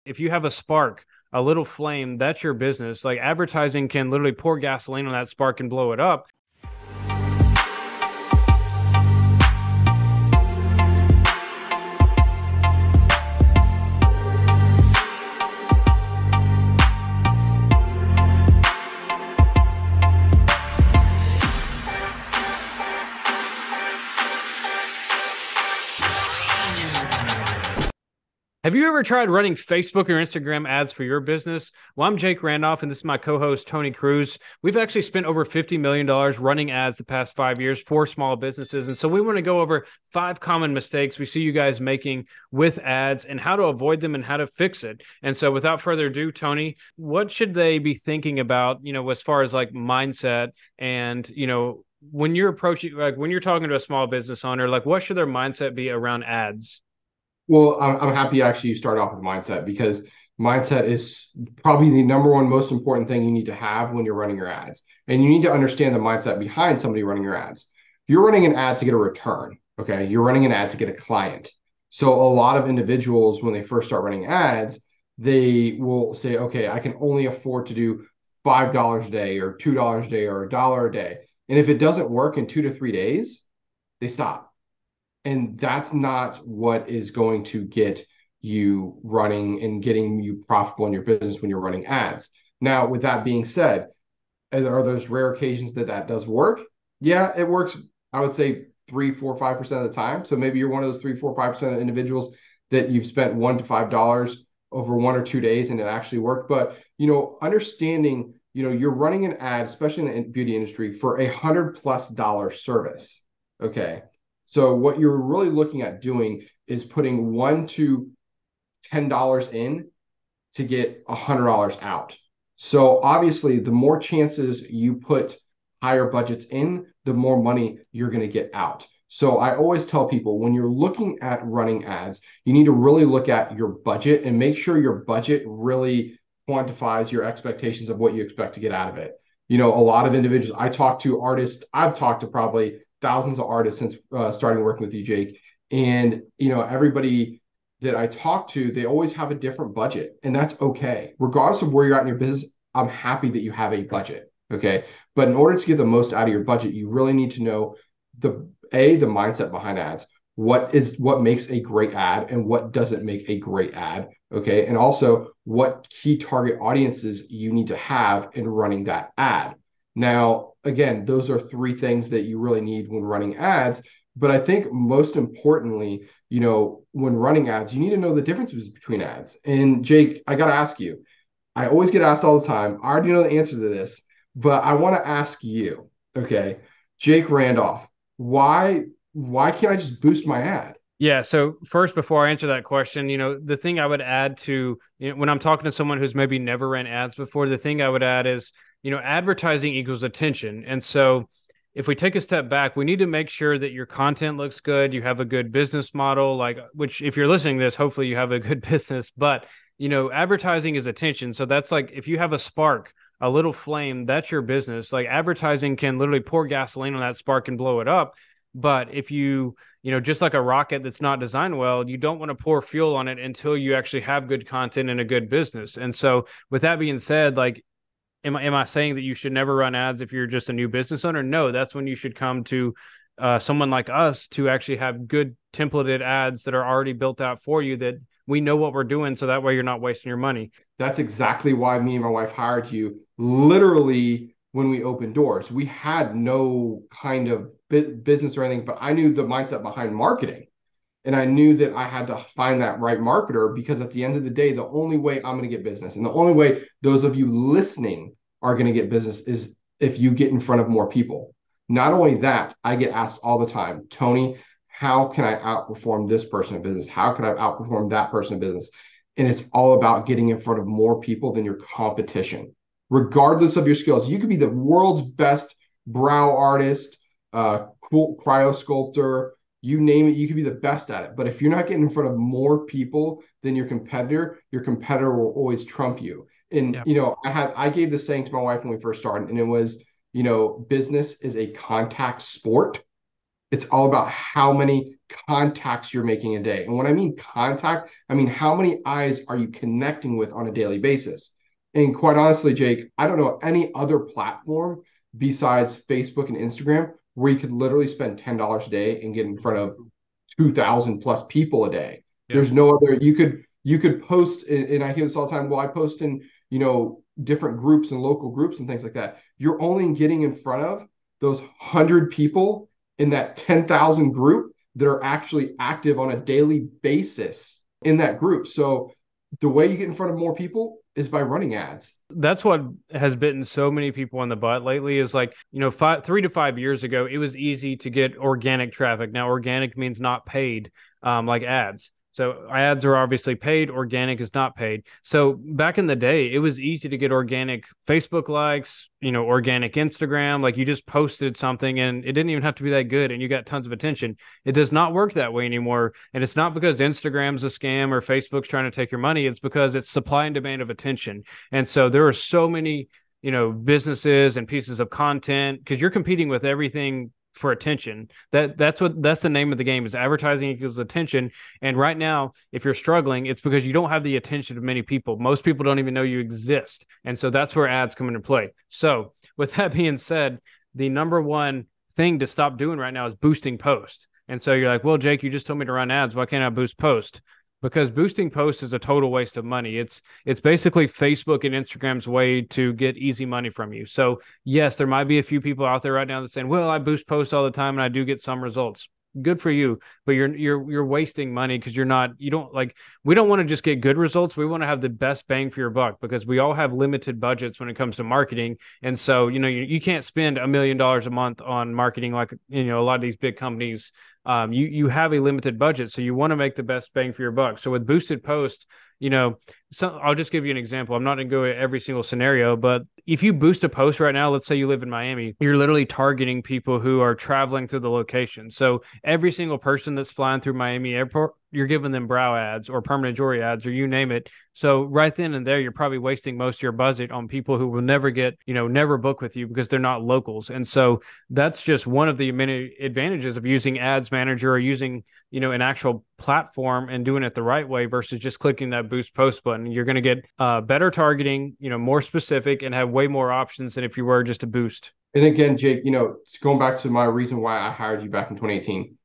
If you have a spark, a little flame, that's your business. Like advertising can literally pour gasoline on that spark and blow it up. Have you ever tried running Facebook or Instagram ads for your business? Well, I'm Jake Randolph, and this is my co-host, Tony Cruz. We've actually spent over $50 million running ads the past 5 years for small businesses. And so we want to go over 5 common mistakes we see you guys making with ads and how to avoid them and how to fix it. And so without further ado, Tony, what should they be thinking about, as far as like mindset and, when you're approaching, like when you're talking to a small business owner, like what should their mindset be around ads? Well, I'm happy actually you start off with mindset because mindset is probably the number one most important thing you need to have when you're running your ads. And you need to understand the mindset behind somebody running your ads. You're running an ad to get a return, okay? You're running an ad to get a client. So a lot of individuals, when they first start running ads, they will say, okay, I can only afford to do $5 a day or $2 a day or $1 a day. And if it doesn't work in 2 to 3 days, they stop. And that's not what is going to get you running and getting you profitable in your business when you're running ads. Now, with that being said, are those rare occasions that that does work? Yeah, it works. I would say 3, 4, 5% of the time. So maybe you're one of those 3, 4, 5% of individuals that you've spent $1 to $5 over 1 or 2 days and it actually worked. But, understanding, you're running an ad, especially in the beauty industry, for $100+ service. Okay. So what you're really looking at doing is putting $1 to $10 in to get $100 out. So obviously, the more chances you put higher budgets in, the more money you're going to get out. So I always tell people when you're looking at running ads, you need to really look at your budget and make sure your budget really quantifies your expectations of what you expect to get out of it. A lot of individuals, I talk to artists, I've talked to probably thousands of artists since starting working with you, Jake. And, everybody that I talk to, they always have a different budget, and that's okay. Regardless of where you're at in your business, I'm happy that you have a budget. Okay. But in order to get the most out of your budget, you really need to know the mindset behind ads. What makes a great ad and what doesn't make a great ad. Okay. And also what key target audiences you need to have in running that ad. Now, again, those are 3 things that you really need when running ads. But I think most importantly, when running ads, you need to know the differences between ads. And Jake, I got to ask you, I always get asked all the time. I already know the answer to this, but I want to ask you, okay, Jake Randolph, why can't I just boost my ad? Yeah. So first, before I answer that question, the thing I would add to, when I'm talking to someone who's maybe never ran ads before, the thing I would add is, advertising equals attention. And so if we take a step back, we need to make sure that your content looks good. You have a good business model, which if you're listening to this, hopefully you have a good business, but advertising is attention. So that's like, if you have a spark, a little flame, that's your business. Like advertising can literally pour gasoline on that spark and blow it up. But if just like a rocket that's not designed well, you don't want to pour fuel on it until you actually have good content and a good business. And so with that being said, like, Am I saying that you should never run ads if you're just a new business owner? No, that's when you should come to someone like us to actually have good templated ads that are already built out for you, that we know what we're doing. So that way you're not wasting your money. That's exactly why me and my wife hired you. Literally, when we opened doors, we had no kind of business or anything, but I knew the mindset behind marketing. And I knew that I had to find that right marketer because at the end of the day, the only way I'm going to get business and the only way those of you listening are going to get business is if you get in front of more people. Not only that, I get asked all the time, Tony, how can I outperform this person in business? How can I outperform that person in business? And it's all about getting in front of more people than your competition. Regardless of your skills, you could be the world's best brow artist, cool cryo sculptor, you name it, you could be the best at it. But if you're not getting in front of more people than your competitor will always trump you. And, Yep. I gave this saying to my wife when we first started, and it was, business is a contact sport. It's all about how many contacts you're making a day. And when I mean contact, I mean how many eyes are you connecting with on a daily basis? And quite honestly, Jake, I don't know any other platform besides Facebook and Instagram where you could literally spend $10 a day and get in front of 2,000 plus people a day. Yeah. There's no other, you could post, and I hear this all the time. Well, I post in, different groups and local groups and things like that. You're only getting in front of those 100 people in that 10,000 group that are actually active on a daily basis in that group. So the way you get in front of more people is by running ads. That's what has bitten so many people in the butt lately is like, 3 to 5 years ago, it was easy to get organic traffic. Now, organic means not paid, like ads. So ads are obviously paid. Organic is not paid. So back in the day, it was easy to get organic Facebook likes, organic Instagram. Like you just posted something and it didn't even have to be that good and you got tons of attention. It does not work that way anymore. And it's not because Instagram's a scam or Facebook's trying to take your money. It's because it's supply and demand of attention. And so there are so many, businesses and pieces of content because you're competing with everything for attention. That's the name of the game is advertising equals attention. And right now, if you're struggling, it's because you don't have the attention of many people. Most people don't even know you exist. And so that's where ads come into play. So with that being said, the number one thing to stop doing right now is boosting post. And so you're like, well, Jake, you just told me to run ads. Why can't I boost post? Because boosting posts is a total waste of money. It's basically Facebook and Instagram's way to get easy money from you. So yes, there might be a few people out there right now that saying, well, I boost posts all the time and I do get some results. Good for you, but you're wasting money because we don't want to just get good results. We want to have the best bang for your buck because we all have limited budgets when it comes to marketing. And so, you can't spend $1 million a month on marketing like, a lot of these big companies. You have a limited budget, so you want to make the best bang for your buck. So with boosted posts, I'll just give you an example. I'm not going to go into every single scenario, but if you boost a post right now, let's say you live in Miami, you're literally targeting people who are traveling through the location. So every single person that's flying through Miami airport, you're giving them brow ads or permanent jewelry ads or you name it. So right then and there, you're probably wasting most of your budget on people who will never never book with you because they're not locals. And so that's just one of the many advantages of using Ads Manager or using, an actual platform and doing it the right way versus just clicking that boost post button. You're going to get better targeting, more specific and have way more options than if you were just a boost. And again, Jake, going back to my reason why I hired you back in 2018,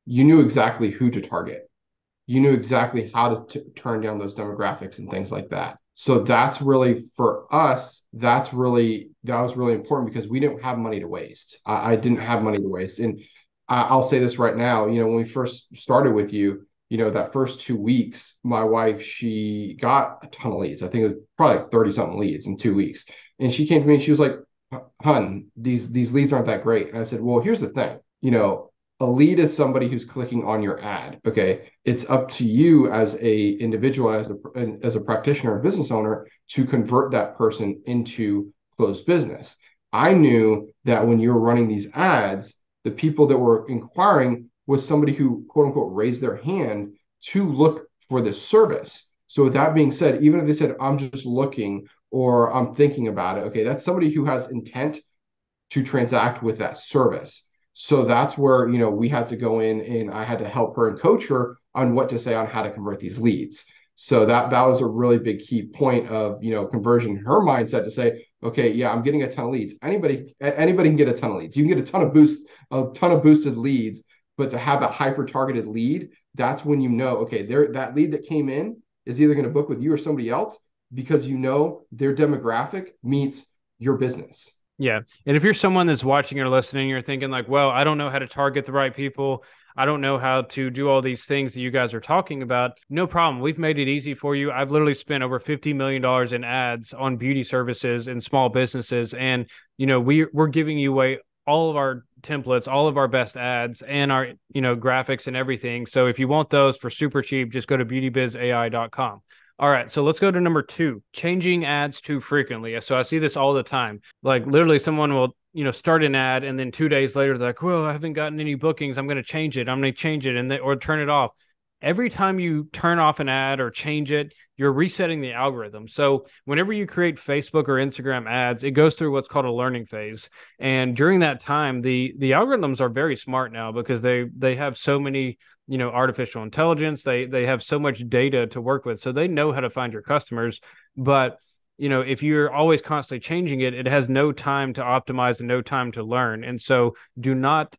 you knew exactly who to target. You knew exactly how to turn down those demographics and things like that. So that's really for us, that was really important because we didn't have money to waste. I didn't have money to waste. And I'll say this right now, when we first started with you, that first 2 weeks, my wife, she got a ton of leads. I think it was probably like 30 something leads in 2 weeks. And she came to me and she was like, hun, these leads aren't that great. And I said, well, here's the thing, a lead is somebody who's clicking on your ad. Okay. It's up to you as a individual, as a practitioner or business owner to convert that person into closed business. I knew that when you were running these ads, the people that were inquiring was somebody who quote unquote raised their hand to look for this service. So with that being said, even if they said, I'm just looking or I'm thinking about it, okay, that's somebody who has intent to transact with that service. So that's where, we had to go in and I had to help her and coach her on what to say on how to convert these leads. So that was a really big key point of, conversion, her mindset to say, okay, yeah, I'm getting a ton of leads. Anybody can get a ton of leads. You can get a ton of boosted leads, but to have that hyper targeted lead, that's when okay, that lead that came in is either going to book with you or somebody else because their demographic meets your business. Yeah. And if you're someone that's watching or listening, you're thinking like, well, I don't know how to target the right people. I don't know how to do all these things that you guys are talking about. No problem. We've made it easy for you. I've literally spent over $50 million in ads on beauty services and small businesses. And, we're giving you away all of our templates, all of our best ads and our, graphics and everything. So if you want those for super cheap, just go to beautybizai.com. All right, so let's go to number 2, changing ads too frequently. So I see this all the time. Like literally someone will, start an ad and then 2 days later, they're like, well, I haven't gotten any bookings. I'm going to change it. I'm going to change it or turn it off. every time you turn off an ad or change it, you're resetting the algorithm. So whenever you create Facebook or Instagram ads, it goes through what's called a learning phase. And during that time, the algorithms are very smart now because they have so many, artificial intelligence. They have so much data to work with. So they know how to find your customers. But if you're always constantly changing it, it has no time to optimize and no time to learn. And so do not,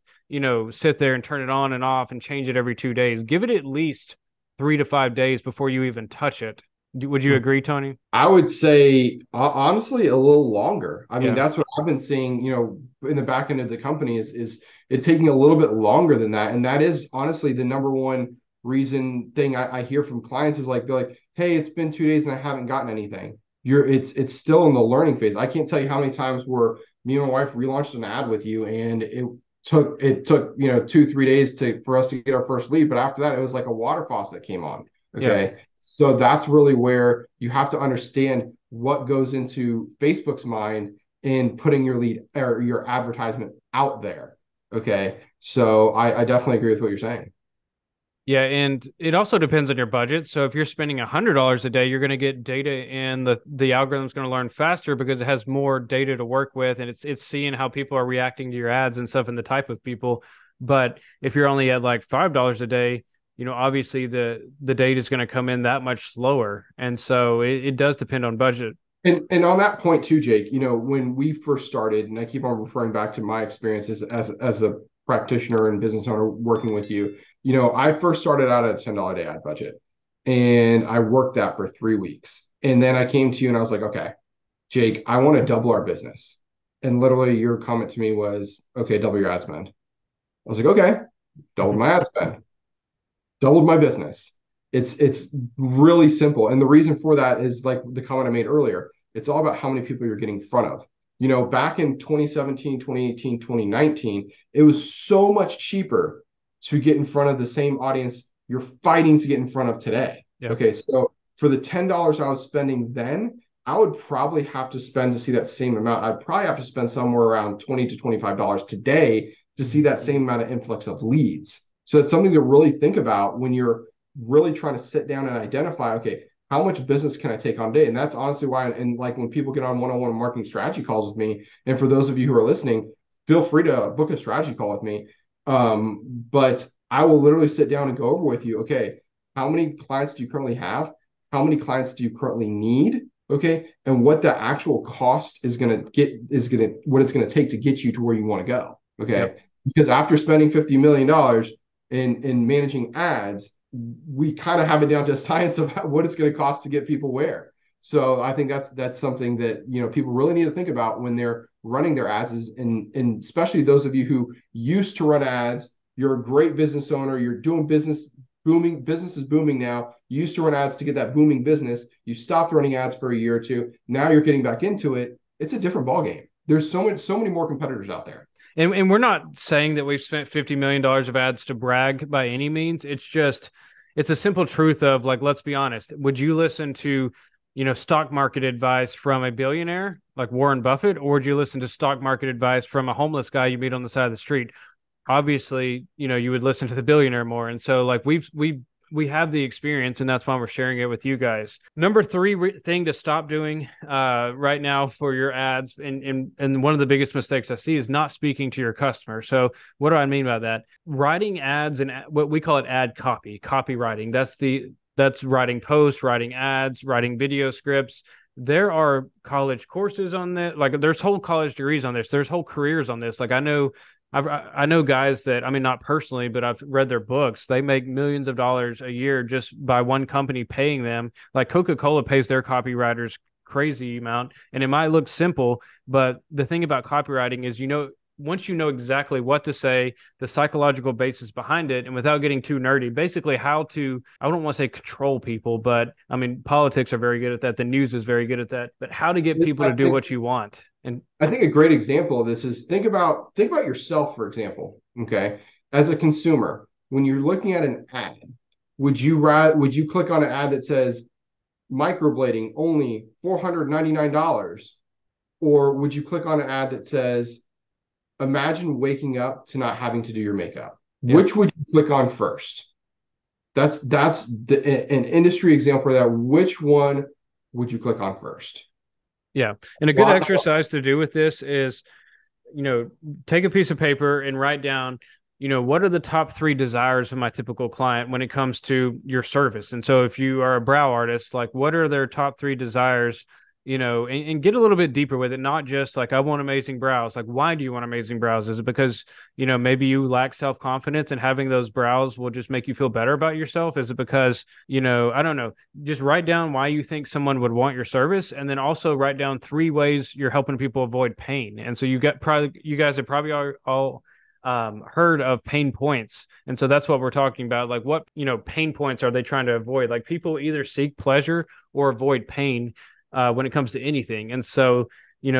sit there and turn it on and off and change it every 2 days. Give it at least 3 to 5 days before you even touch it. Would you agree, Tony? I would say honestly a little longer. I mean, Yeah. that's what I've been seeing, in the back end of the company is it taking a little bit longer than that. And that is honestly the number one reason thing I hear from clients is like, they're like, hey, it's been 2 days and I haven't gotten anything. It's still in the learning phase. I can't tell you how many times where me and my wife relaunched an ad with you and it took 2-3 days for us to get our first lead. But after that, it was like a water faucet came on. Yeah. Okay. So that's really where you have to understand what goes into Facebook's mind in putting your lead or your advertisement out there. Okay. So I definitely agree with what you're saying. Yeah, and it also depends on your budget. So if you're spending $100 a day, you're going to get data, and the algorithm's going to learn faster because it has more data to work with, and it's seeing how people are reacting to your ads and stuff and the type of people. But if you're only at like $5 a day, obviously the data is going to come in that much slower, and so it does depend on budget. And on that point too, Jake, when we first started, and I keep on referring back to my experiences as a practitioner and business owner working with you, I first started out at a $10 a day ad budget and I worked that for 3 weeks. And then I came to you and I was like, okay, Jake, I want to double our business. And literally your comment to me was, okay, double your ad spend. I was like, okay, doubled my ad spend, doubled my business. It's really simple. And the reason for that is like the comment I made earlier. It's all about how many people you're getting in front of. Back in 2017, 2018, 2019, it was so much cheaper to get in front of the same audience you're fighting to get in front of today. Yeah. Okay, so for the $10 I was spending then, I would probably have to spend to see that same amount. I'd probably have to spend somewhere around $20 to $25 today to see that same amount of influx of leads. So it's something to really think about when you're really trying to sit down and identify, okay, how much business can I take on a day? And that's honestly why, and like when people get on one-on-one marketing strategy calls with me, and for those of you who are listening, feel free to book a strategy call with me. But I will literally sit down and go over with you, okay, how many clients do you currently have? How many clients do you currently need? Okay. And what the actual cost is going to what it's going to take to get you to where you want to go. Okay. Yep. Because after spending $50 million in managing ads, we kind of have it down to a science of what it's going to cost to get people where. So I think that's something that people really need to think about when they're running their ads, and especially those of you who used to run ads. You're a great business owner. You're doing business booming. Business is booming now. You used to run ads to get that booming business. You stopped running ads for a year or two. Now you're getting back into it. It's a different ballgame. There's so many more competitors out there. And we're not saying that we've spent $50 million of ads to brag by any means. It's a simple truth of, like, let's be honest. Would you listen to, stock market advice from a billionaire like Warren Buffett, or would you listen to stock market advice from a homeless guy you meet on the side of the street? Obviously, you would listen to the billionaire more. And so like we have the experience, and that's why we're sharing it with you guys. Number three thing to stop doing right now for your ads, and one of the biggest mistakes I see is not speaking to your customer. So what do I mean by that? Writing ads and what we call it ad copywriting. That's writing posts, writing ads, writing video scripts. There are college courses on that. Like there's whole college degrees on this. There's whole careers on this. Like I know guys that, I mean, not personally, but I've read their books. They make millions of dollars a year just by one company paying them. Like Coca-Cola pays their copywriters crazy amount. And it might look simple, but the thing about copywriting is, once you know exactly what to say, the psychological basis behind it, and without getting too nerdy, basically how to, I don't want to say control people, but I mean, politics are very good at that. The news is very good at that, but how to get people to do what you want. And I think a great example of this is think about yourself, for example. Okay. As a consumer, when you're looking at an ad, would you click on an ad that says microblading only $499? Or would you click on an ad that says, imagine waking up to not having to do your makeup? Yeah. Which would you click on first? An industry example of that. Which one would you click on first? Yeah. And a good Why? exercise to do with this is, take a piece of paper and write down, what are the top three desires of my typical client when it comes to your service? And so if you are a brow artist, like what are their top three desires? And get a little bit deeper with it, not just like, I want amazing brows. Like, why do you want amazing brows? Is it because, maybe you lack self-confidence and having those brows will just make you feel better about yourself? Is it because, I don't know, just write down why you think someone would want your service. And then also write down three ways you're helping people avoid pain. And so you guys have probably all heard of pain points. And so that's what we're talking about. Like what, pain points are they trying to avoid? Like people either seek pleasure or avoid pain when it comes to anything. And so,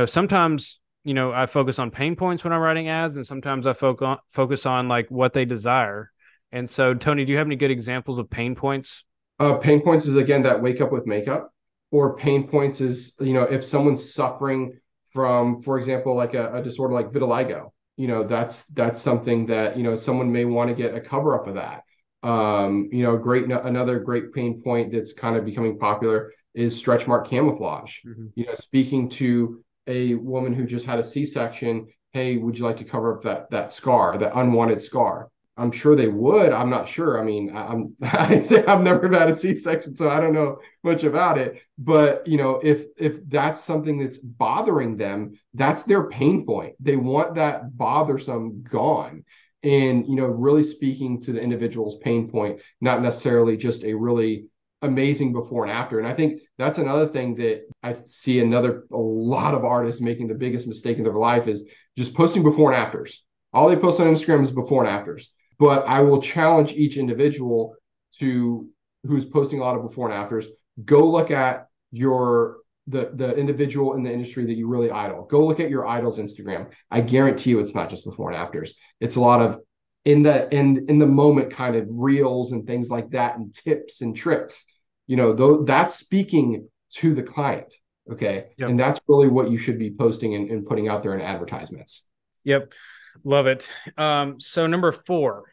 sometimes, I focus on pain points when I'm writing ads, and sometimes I focus on like what they desire. And so, Tony, do you have any good examples of pain points? Pain points is again that wake up with makeup, or pain points is, if someone's suffering from, for example, like a disorder like vitiligo, that's something that, someone may want to get a cover up of that. Another great pain point that's kind of becoming popular is stretch mark camouflage. Mm-hmm. Speaking to a woman who just had a C-section, hey, would you like to cover up that scar, that unwanted scar? I'm sure they would. I'm not sure. I mean, I'd say I've never had a C-section, so I don't know much about it. But if that's something that's bothering them, that's their pain point. They want that bothersome gone. And really speaking to the individual's pain point, not necessarily just a really amazing before and after. And I think that's another thing that I see a lot of artists making the biggest mistake in their life is just posting before and afters. All they post on Instagram is before and afters. But I will challenge each individual who's posting a lot of before and afters, go look at the individual in the industry that you really idol. Go look at your idol's Instagram. I guarantee you it's not just before and afters. It's a lot of in the moment kind of reels and things like that, and tips and tricks. That's speaking to the client. Okay. Yep. And that's really what you should be posting and putting out there in advertisements. Yep. Love it. So number 4,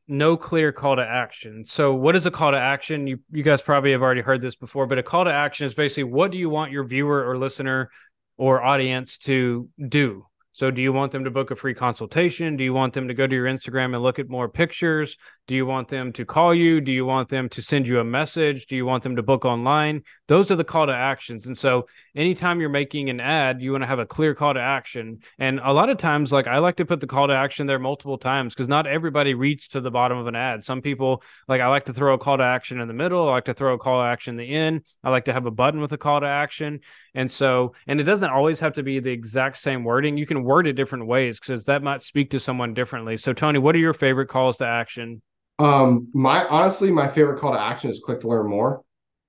no clear call to action. So what is a call to action? You guys probably have already heard this before, but a call to action is basically, what do you want your viewer or listener or audience to do? So do you want them to book a free consultation? Do you want them to go to your Instagram and look at more pictures? Do you want them to call you? Do you want them to send you a message? Do you want them to book online? Those are the call to actions. And so anytime you're making an ad, you want to have a clear call to action. And a lot of times, like I like to put the call to action there multiple times because not everybody reads to the bottom of an ad. Some people, like I like to throw a call to action in the middle. I like to throw a call to action in the end. I like to have a button with a call to action. And it doesn't always have to be the exact same wording. You can word it different ways because that might speak to someone differently. So Tony, what are your favorite calls to action? My favorite call to action is click to learn more.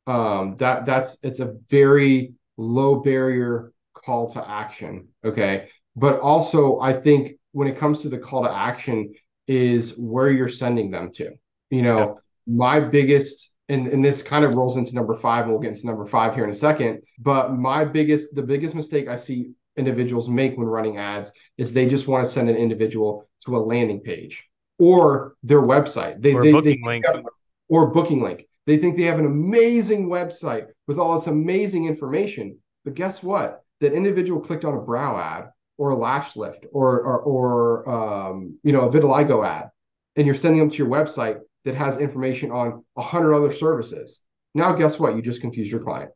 It's a very low barrier call to action. Okay. But also I think when it comes to the call to action is where you're sending them to, my biggest, and this kind of rolls into number 5, and we'll get into number 5 here in a second. But the biggest mistake I see individuals make when running ads is they just want to send an individual to a landing page or their website. Or booking link. They think they have an amazing website with all this amazing information. But guess what? That individual clicked on a brow ad or a lash lift or a vitiligo ad, and you're sending them to your website that has information on 100 other services. Now, guess what? You just confused your client.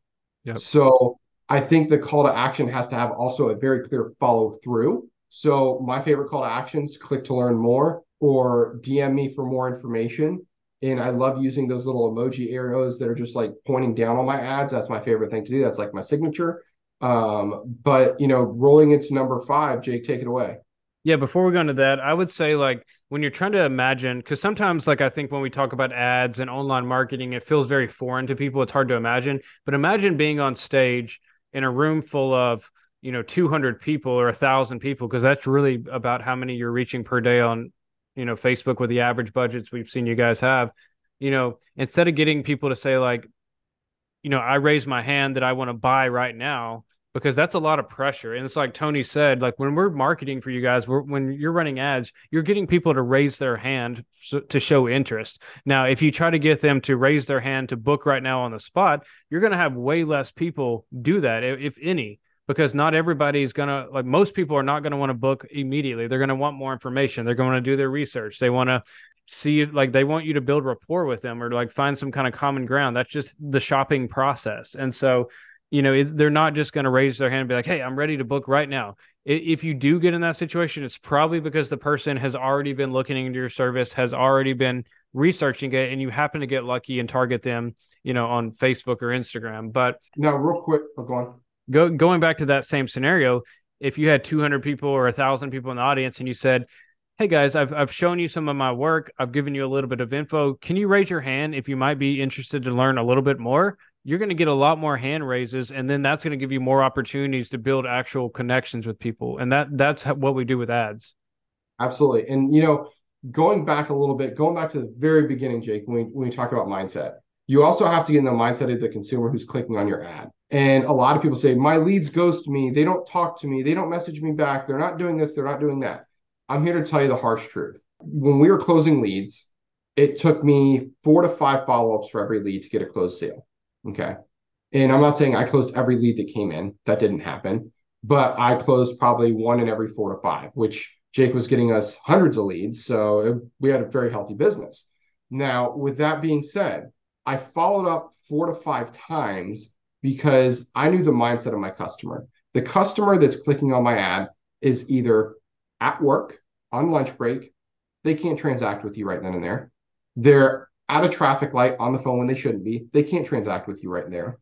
Yep. So I think the call to action has to have also a very clear follow through. So my favorite call to actions, click to learn more or DM me for more information. And I love using those little emoji arrows that are just like pointing down on my ads. That's my favorite thing to do. That's like my signature. But rolling into number 5, Jake, take it away. Yeah, before we go into that, I would say like when you're trying to imagine, because sometimes like I think when we talk about ads and online marketing, it feels very foreign to people. It's hard to imagine. But imagine being on stage in a room full of 200 people or 1,000 people, because that's really about how many you're reaching per day on Facebook with the average budgets we've seen you guys have. Instead of getting people to say like, I raise my hand that I want to buy right now, because that's a lot of pressure. And it's like Tony said, like when we're marketing for you guys, when you're running ads, you're getting people to raise their hand to show interest. Now, if you try to get them to raise their hand to book right now on the spot, you're going to have way less people do that, if any, because not everybody's going to, like, most people are not going to want to book immediately. They're going to want more information. They're going to do their research. They want to see, like, they want you to build rapport with them or like find some kind of common ground. That's just the shopping process. And so, they're not just going to raise their hand and be like, hey, I'm ready to book right now. If you do get in that situation, it's probably because the person has already been looking into your service, has already been researching it, and you happen to get lucky and target them, on Facebook or Instagram. But now, real quick, go on. Going back to that same scenario, if you had 200 people or 1,000 people in the audience and you said, hey guys, I've shown you some of my work, I've given you a little bit of info, can you raise your hand if you might be interested to learn a little bit more? You're going to get a lot more hand raises, and then that's going to give you more opportunities to build actual connections with people. And that's what we do with ads. Absolutely. And, going back a little bit, going back to the very beginning, Jake, when we talk about mindset, you also have to get in the mindset of the consumer who's clicking on your ad. And a lot of people say, my leads ghost me. They don't talk to me. They don't message me back. They're not doing this. They're not doing that. I'm here to tell you the harsh truth. When we were closing leads, it took me 4 to 5 follow-ups for every lead to get a closed sale. Okay. And I'm not saying I closed every lead that came in. That didn't happen. But I closed probably 1 in every 4 to 5, which Jake was getting us hundreds of leads. So we had a very healthy business. Now, with that being said, I followed up 4 to 5 times because I knew the mindset of my customer. The customer that's clicking on my ad is either at work, on lunch break, they can't transact with you right then and there. They're at a traffic light on the phone when they shouldn't be. They can't transact with you right there.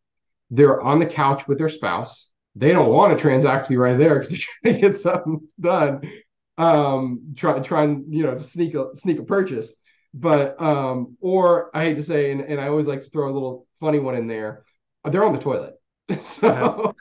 They're on the couch with their spouse. They don't want to transact with you right there because they're trying to get something done. Trying, to sneak a purchase. But or I hate to say, and I always like to throw a little funny one in there. They're on the toilet. So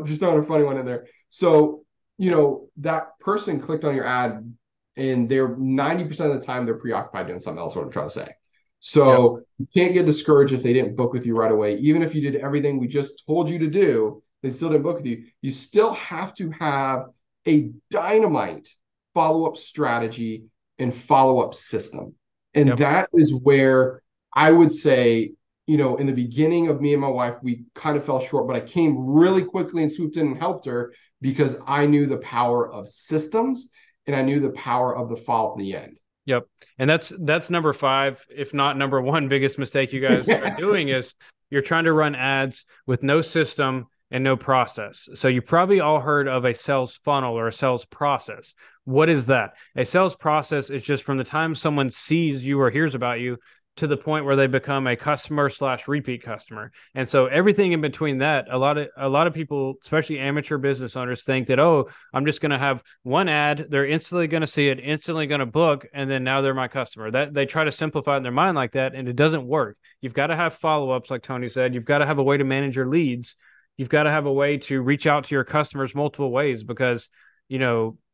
just throwing a funny one in there. So, that person clicked on your ad and they're 90% of the time they're preoccupied doing something else, what I'm trying to say. So you can't get discouraged if they didn't book with you right away. Even if you did everything we just told you to do, they still didn't book with you. You still have to have a dynamite follow-up strategy and follow-up system. And that is where I would say, in the beginning of me and my wife, we kind of fell short, but I came really quickly and swooped in and helped her because I knew the power of systems and I knew the power of the follow-up in the end. Yep. And that's number 5, if not number 1 biggest mistake you guys are doing is you're trying to run ads with no system and no process. So you probably all heard of a sales funnel or a sales process. What is that? A sales process is just from the time someone sees you or hears about you to the point where they become a customer/repeat customer. And so everything in between that, a lot of people, especially amateur business owners, think that, oh, I'm just going to have one ad, they're instantly going to see it, instantly going to book, and then now they're my customer. That they try to simplify it in their mind like that, and it doesn't work. You've got to have follow-ups, like Tony said. You've got to have a way to manage your leads. You've got to have a way to reach out to your customers multiple ways because,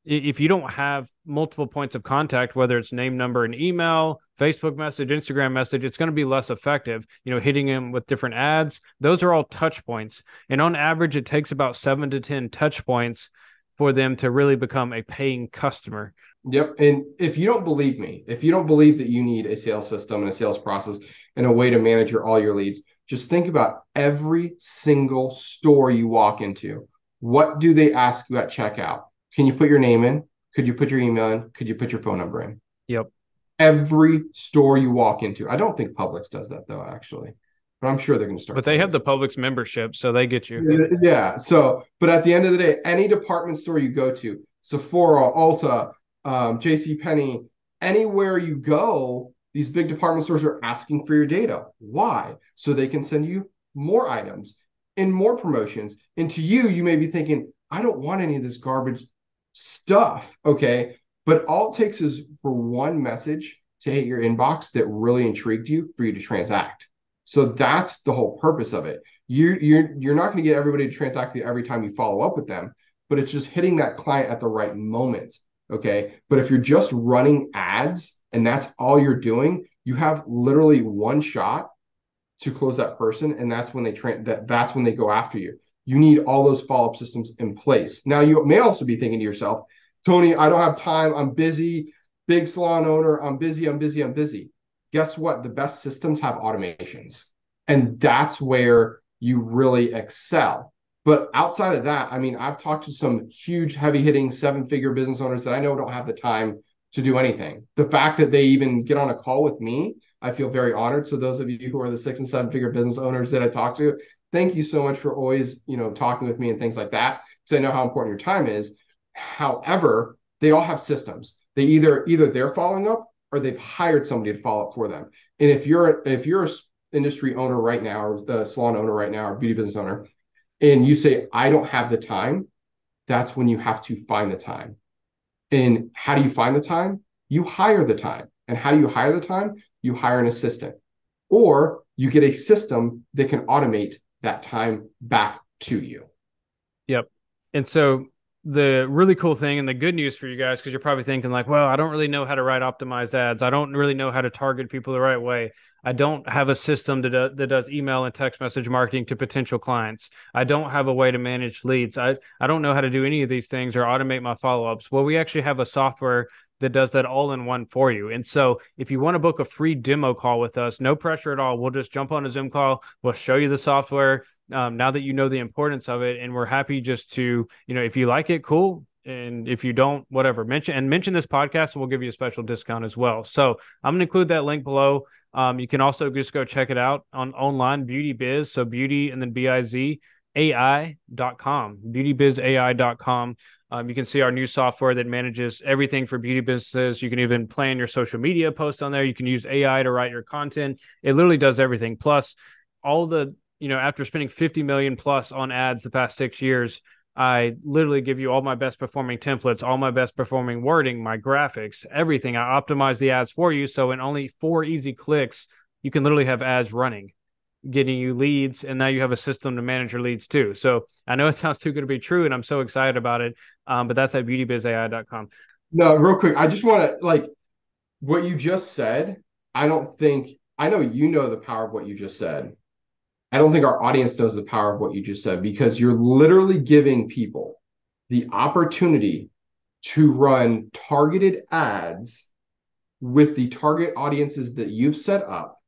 if you don't have multiple points of contact, whether it's name, number, and email, Facebook message, Instagram message, it's going to be less effective. Hitting them with different ads, those are all touch points. And on average, it takes about 7 to 10 touch points for them to really become a paying customer. Yep. And if you don't believe me, if you don't believe that you need a sales system and a sales process and a way to manage all your leads, just think about every single store you walk into. What do they ask you at checkout? Can you put your name in? Could you put your email in? Could you put your phone number in? Yep. Every store you walk into. I don't think Publix does that though, actually, but I'm sure they're going to start. But they have the Publix membership, so they get you. Yeah. So, but at the end of the day, any department store you go to, Sephora, Ulta, JCPenney, anywhere you go, these big department stores are asking for your data. Why? So they can send you more items and more promotions. And to you, you may be thinking, I don't want any of this garbage stuff. Okay. But all it takes is for one message to hit your inbox that really intrigued you for you to transact. So that's the whole purpose of it. You're not going to get everybody to transact every time you follow up with them, but it's just hitting that client at the right moment. Okay. But if you're just running ads and that's all you're doing, you have literally one shot to close that person. And that's when that's when they go after you. you need all those follow-up systems in place. Now, you may also be thinking to yourself, Tony, I don't have time. I'm busy. Big salon owner. I'm busy. I'm busy. I'm busy. Guess what? The best systems have automations. And that's where you really excel. But outside of that, I mean, I've talked to some huge, heavy hitting 7-figure business owners that I know don't have the time to do anything. The fact that they even get on a call with me, I feel very honored. So those of you who are the 6 and 7-figure business owners that I talk to, thank you so much for always, talking with me and things like that, because I know how important your time is. However, they all have systems. They either they're following up or they've hired somebody to follow up for them. And if you're an industry owner right now, or the salon owner right now, or beauty business owner, and you say, I don't have the time, that's when you have to find the time. And how do you find the time? You hire the time. And how do you hire the time? You hire an assistant, or you get a system that can automate that time back to you. Yep. And so the really cool thing and the good news for you guys, because you're probably thinking like, well, I don't really know how to write optimized ads. I don't really know how to target people the right way. I don't have a system that does email and text message marketing to potential clients. I don't have a way to manage leads. I don't know how to do any of these things or automate my follow-ups. Well, we actually have a software that does that all in one for you. And so if you want to book a free demo call with us, no pressure at all. We'll just jump on a Zoom call. We'll show you the software now that you know the importance of it. And we're happy just to, if you like it, cool. And if you don't, whatever, mention this podcast and we'll give you a special discount as well. So I'm going to include that link below. You can also just go check it out online, Beauty Biz. So beauty and then BIZ AI.com, beautybizai.com. You can see our new software that manages everything for beauty businesses. You can even plan your social media posts on there. You can use AI to write your content. It literally does everything. Plus all the, after spending 50 million plus on ads the past 6 years, I literally give you all my best performing templates, all my best performing wording, my graphics, everything. I optimize the ads for you. So in only 4 easy clicks, you can literally have ads running, getting you leads, and now you have a system to manage your leads too. So I know it sounds too good to be true, and I'm so excited about it. But that's at beautybizai.com. No, real quick, I just want to what you just said. I know the power of what you just said. I don't think our audience knows the power of what you just said, because you're literally giving people the opportunity to run targeted ads with the target audiences that you've set up,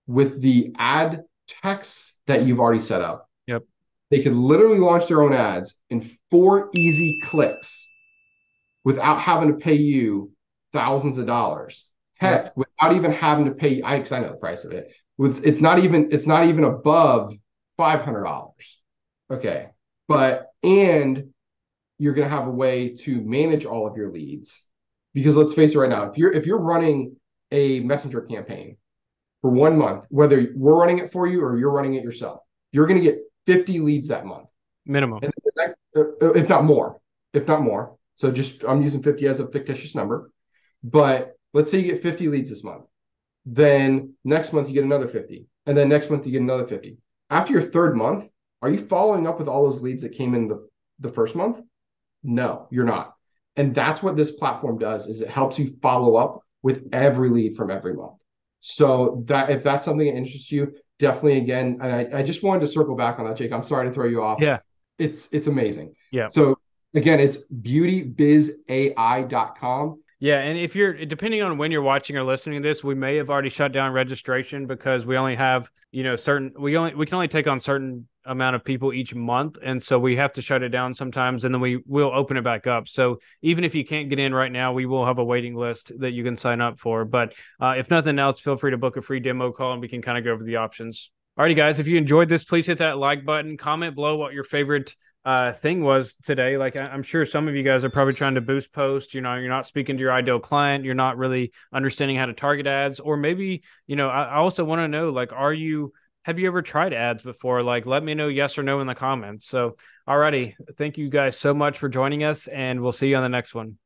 with the ad text that you've already set up. Yep. They could literally launch their own ads in 4 easy clicks without having to pay you thousands of dollars. Heck, yep, without even having to pay, because I know the price of it. It's not even above $500. Okay. And you're going to have a way to manage all of your leads, because let's face it right now, if you're running a messenger campaign for 1 month, whether we're running it for you or you're running it yourself, you're going to get 50 leads that month. Minimum. And if not more. So I'm using 50 as a fictitious number, but let's say you get 50 leads this month. Then next month you get another 50. And then next month you get another 50. After your 3rd month, are you following up with all those leads that came in the first month? No, you're not. And that's what this platform does, is it helps you follow up with every lead from every month. So that if that's something that interests you, definitely, again, and I just wanted to circle back on that, Jake. I'm sorry to throw you off. Yeah. It's amazing. Yeah. So again, it's beautybizai.com. Yeah, and if depending on when you're watching or listening to this, we may have already shut down registration, because we only have, we can only take on certain amount of people each month, and so we have to shut it down sometimes, and then we will open it back up. So even if you can't get in right now, we will have a waiting list that you can sign up for. But if nothing else, feel free to book a free demo call, and we can kind of go over the options. Alrighty, guys, if you enjoyed this, please hit that like button. Comment below what your favorite thing was today. Like, I'm sure some of you guys are probably trying to boost posts. You're not speaking to your ideal client. You're not really understanding how to target ads. Or maybe, I also want to know, like, have you ever tried ads before? Like, let me know yes or no in the comments. So, alrighty, thank you guys so much for joining us, and we'll see you on the next one.